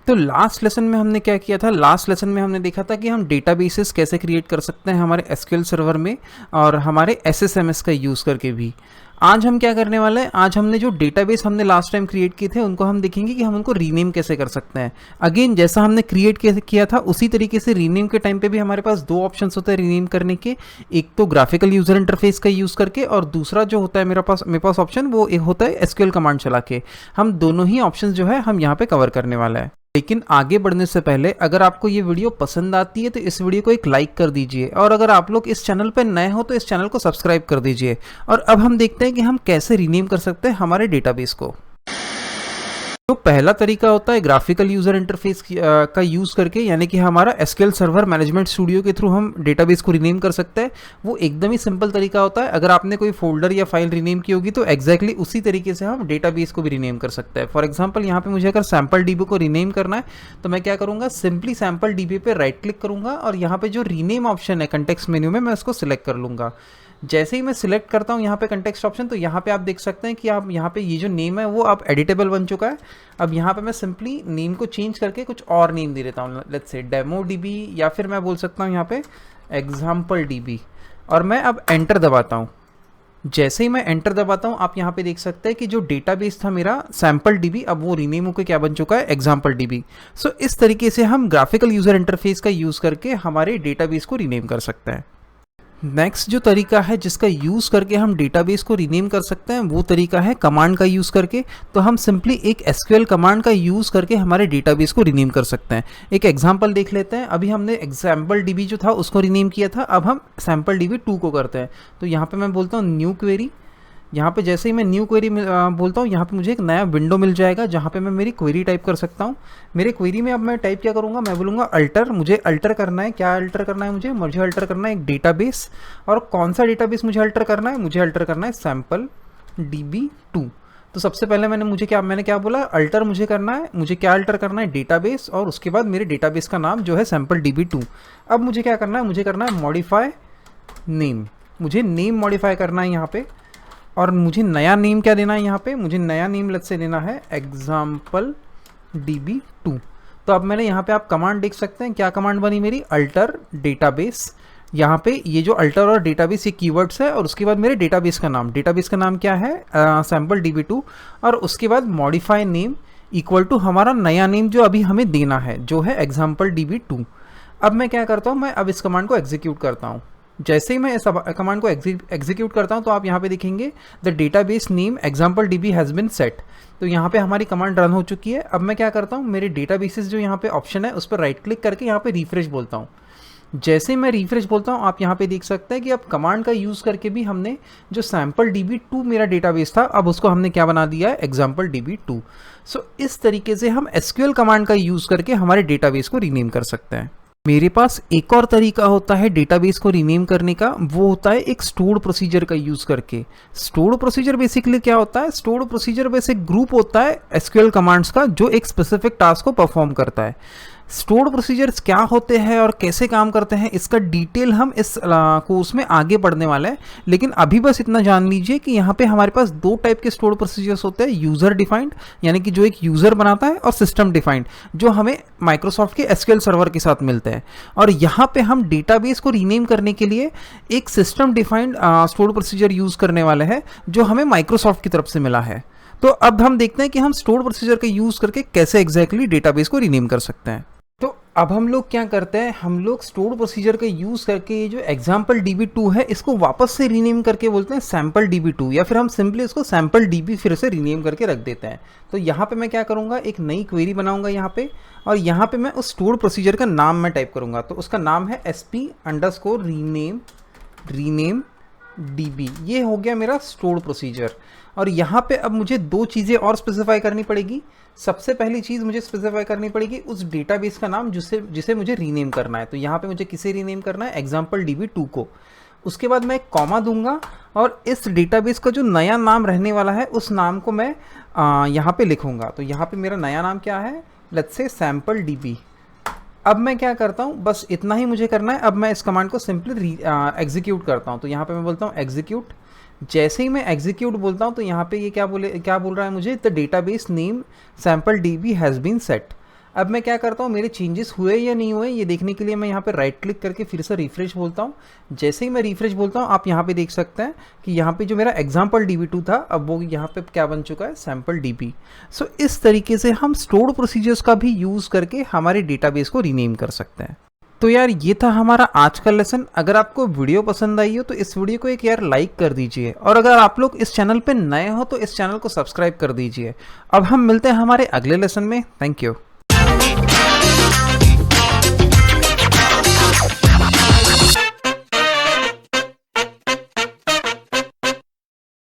तो last lesson में हमने क्या किया था, लास्ट लेसन में हमने देखा था कि हम डेटाबेसेस कैसे क्रिएट कर सकते हैं हमारे एसक्यूएल सर्वर में और हमारे एसएसएमएस का यूज़ करके भी। आज हम क्या करने वाले हैं, आज हमने जो डेटाबेस हमने लास्ट टाइम क्रिएट किए थे उनको हम देखेंगे कि हम उनको रीनेम कैसे कर सकते हैं। अगेन जैसा हमने क्रिएट किया था उसी तरीके से रीनेम के टाइम पे भी हमारे पास दो ऑप्शंस होते हैं रीनेम करने के, एक तो ग्राफिकल यूजर इंटरफेस का यूज़ करके और दूसरा जो होता है मेरे पास ऑप्शन वो एक होता है एसक्यूएल कमांड चला के। हम दोनों ही ऑप्शंस जो है हम यहाँ पे कवर करने वाला है। लेकिन आगे बढ़ने से पहले अगर आपको ये वीडियो पसंद आती है तो इस वीडियो को एक लाइक कर दीजिए, और अगर आप लोग इस चैनल पर नए हो तो इस चैनल को सब्सक्राइब कर दीजिए। और अब हम देखते हैं कि हम कैसे रीनेम कर सकते हैं हमारे डेटाबेस को। तो पहला तरीका होता है ग्राफिकल यूजर इंटरफेस का यूज़ करके, यानी कि हमारा एसक्यूएल सर्वर मैनेजमेंट स्टूडियो के थ्रू हम डेटाबेस को रीनेम कर सकते हैं। वो एकदम ही सिंपल तरीका होता है। अगर आपने कोई फोल्डर या फाइल रीनेम की होगी तो एग्जैक्टली उसी तरीके से हम डेटाबेस को भी रीनेम कर सकते हैं। फॉर एग्जांपल यहाँ पे मुझे अगर सैम्पल डीबी को रीनेम करना है तो मैं क्या करूँगा, सिंपली सैम्पल डीबी पे राइट क्लिक करूँगा और यहाँ पे जो रीनेम ऑप्शन है कंटेक्स्ट मेन्यू में मैं उसको सिलेक्ट कर लूँगा। जैसे ही मैं सिलेक्ट करता हूँ यहाँ पे कंटेक्स्ट ऑप्शन, तो यहाँ पे आप देख सकते हैं कि आप यहाँ पे ये जो नेम है वो आप एडिटेबल बन चुका है। अब यहाँ पे मैं सिंपली नेम को चेंज करके कुछ और नेम दे देता हूँ, लेट्स से डेमो डीबी, या फिर मैं बोल सकता हूँ यहाँ पे एग्जाम्पल डीबी, और मैं अब एंटर दबाता हूँ। जैसे ही मैं एंटर दबाता हूँ आप यहाँ पे देख सकते हैं कि जो डेटाबेस था मेरा सैम्पल डीबी अब वो रीनेम होकर क्या बन चुका है, एग्जाम्पल डीबी। सो इस तरीके से हम ग्राफिकल यूजर इंटरफेस का यूज़ करके हमारे डेटाबेस को रीनेम कर सकते हैं। नेक्स्ट जो तरीका है जिसका यूज़ करके हम डेटाबेस को रीनेम कर सकते हैं वो तरीका है कमांड का यूज़ करके। तो हम सिंपली एक एसक्यूएल कमांड का यूज़ करके हमारे डेटाबेस को रीनेम कर सकते हैं। एक एग्जांपल देख लेते हैं। अभी हमने एग्जाम्पल डीबी जो था उसको रीनेम किया था, अब हम सैम्पल डीबी 2 को करते हैं। तो यहाँ पे मैं बोलता हूँ न्यू क्वेरी। यहाँ पे जैसे ही मैं न्यू क्वेरी बोलता हूँ यहाँ पे मुझे एक नया विंडो मिल जाएगा जहाँ पे मैं मेरी क्वेरी टाइप कर सकता हूँ। मेरे क्वेरी में अब मैं टाइप क्या करूँगा, मैं बोलूँगा अल्टर। मुझे अल्टर करना है, क्या अल्टर करना है, मुझे अल्टर करना है एक डेटाबेस। और कौन सा डेटाबेस मुझे अल्टर करना है, मुझे अल्टर करना है सैम्पल डीबी 2। तो सबसे पहले मैंने क्या बोला, अल्टर मुझे करना है, मुझे क्या अल्टर करना है, डेटाबेस, और उसके बाद मेरे डेटाबेस का नाम जो है सैम्पल डीबी 2। अब मुझे क्या करना है, मुझे करना है मॉडिफाई नेम। मुझे नेम मॉडिफाई करना है यहाँ पे, और मुझे नया नेम क्या देना है यहाँ पे, मुझे नया नेम लेट्स से देना है एग्जाम्पल डीबी 2। तो अब मैंने यहाँ पे आप कमांड देख सकते हैं, क्या कमांड बनी मेरी, अल्टर डेटाबेस। यहाँ पे ये जो अल्टर और डेटाबेस ये कीवर्ड्स है, और उसके बाद मेरे डेटाबेस का नाम क्या है, सैम्पल डीबी 2, और उसके बाद मॉडिफाई नेम इक्वल टू हमारा नया नेम जो अभी हमें देना है जो है एग्जाम्पल डीबी 2। अब मैं क्या करता हूँ, मैं अब इस कमांड को एग्जीक्यूट करता हूँ। जैसे ही मैं इस कमांड को एग्जीक्यूट करता हूं तो आप यहाँ पे देखेंगे the database name example dB has been set. तो यहाँ पे हमारी कमांड रन हो चुकी है। अब मैं क्या करता हूँ, मेरे डेटाबेसेस जो यहाँ पे ऑप्शन है उस पर राइट क्लिक करके यहाँ पे रिफ्रेश बोलता हूँ। जैसे ही मैं रिफ्रेश बोलता हूँ आप यहाँ पे देख सकते हैं कि अब कमांड का यूज़ करके भी हमने जो सैम्पल डीबी 2 मेरा डेटाबेस था अब उसको हमने क्या बना दिया है, एग्जाम्पल डीबी 2। सो इस तरीके से हम एसक्यूएल कमांड का यूज़ करके हमारे डेटाबेस को रीनेम कर सकते हैं। मेरे पास एक और तरीका होता है डेटाबेस को रीनेम करने का, वो होता है एक स्टोर्ड प्रोसीजर का यूज़ करके। स्टोर्ड प्रोसीजर बेसिकली क्या होता है, स्टोर्ड प्रोसीजर वैसे ग्रुप होता है एसक्यूएल कमांड्स का जो एक स्पेसिफिक टास्क को परफॉर्म करता है। स्टोर्ड प्रोसीजर्स क्या होते हैं और कैसे काम करते हैं इसका डिटेल हम इस कोर्स में आगे पढ़ने वाले हैं, लेकिन अभी बस इतना जान लीजिए कि यहाँ पे हमारे पास दो टाइप के स्टोर्ड प्रोसीजर्स होते हैं, यूज़र डिफाइंड यानी कि जो एक यूज़र बनाता है, और सिस्टम डिफाइंड जो हमें माइक्रोसॉफ्ट के एसक्यूएल सर्वर के साथ मिलते हैं। और यहाँ पे हम डेटाबेस को रीनेम करने के लिए एक system defined stored procedure use करने वाले हैं जो हमें माइक्रोसॉफ्ट की तरफ से मिला है। तो अब हम देखते हैं कि हम स्टोर्ड प्रोसीजर का यूज़ करके कैसे एग्जैक्टली डेटाबेस को रीनेम कर सकते हैं। तो अब हम लोग क्या करते हैं, हम लोग स्टोर्ड प्रोसीजर का यूज़ करके ये जो एग्जाम्पल डीबी 2 है इसको वापस से रीनेम करके बोलते हैं सैम्पल डीबी 2, या फिर हम सिंपली इसको सैम्पल डीबी फिर से रीनेम करके रख देते हैं। तो यहाँ पे मैं क्या करूँगा, एक नई क्वेरी बनाऊँगा यहाँ पे, और यहाँ पे मैं उस स्टोर्ड प्रोसीजर का नाम मैं टाइप करूँगा। तो उसका नाम है sp_rename db। ये हो गया मेरा स्टोर्ड प्रोसीजर। और यहाँ पे अब मुझे दो चीज़ें और स्पेसिफाई करनी पड़ेगी। सबसे पहली चीज़ मुझे स्पेसिफाई करनी पड़ेगी उस डेटाबेस का नाम जिसे मुझे रीनेम करना है। तो यहाँ पे मुझे किसे रीनेम करना है, एग्जाम्पल डीबी 2 को। उसके बाद मैं एक कॉमा दूंगा और इस डेटाबेस का जो नया नाम रहने वाला है उस नाम को मैं यहाँ पे लिखूंगा। तो यहाँ पे मेरा नया नाम क्या है, लेट्स से सैम्पल डीबी। अब मैं क्या करता हूँ, बस इतना ही मुझे करना है। अब मैं इस कमांड को सिंपली एग्जीक्यूट करता हूँ। तो यहाँ पे मैं बोलता हूँ एग्जीक्यूट। जैसे ही मैं एग्जीक्यूट बोलता हूँ तो यहाँ पे ये क्या बोल रहा है मुझे, the database name sample DB has been set. अब मैं क्या करता हूँ, मेरे चेंजेस हुए या नहीं हुए ये देखने के लिए मैं यहाँ पे राइट क्लिक करके फिर से रिफ्रेश बोलता हूँ। जैसे ही मैं रिफ्रेश बोलता हूँ आप यहाँ पे देख सकते हैं कि यहाँ पे जो मेरा एग्जाम्पल db2 था अब वो यहाँ पे क्या बन चुका है, सैम्पल db। सो इस तरीके से हम स्टोर्ड प्रोसीजर्स का भी यूज़ करके हमारे डेटाबेस को रीनेम कर सकते हैं। तो यार ये था हमारा आज का लेसन। अगर आपको वीडियो पसंद आई हो तो इस वीडियो को एक यार लाइक कर दीजिए, और अगर आप लोग इस चैनल पे नए हो तो इस चैनल को सब्सक्राइब कर दीजिए। अब हम मिलते हैं हमारे अगले लेसन में। Thank you.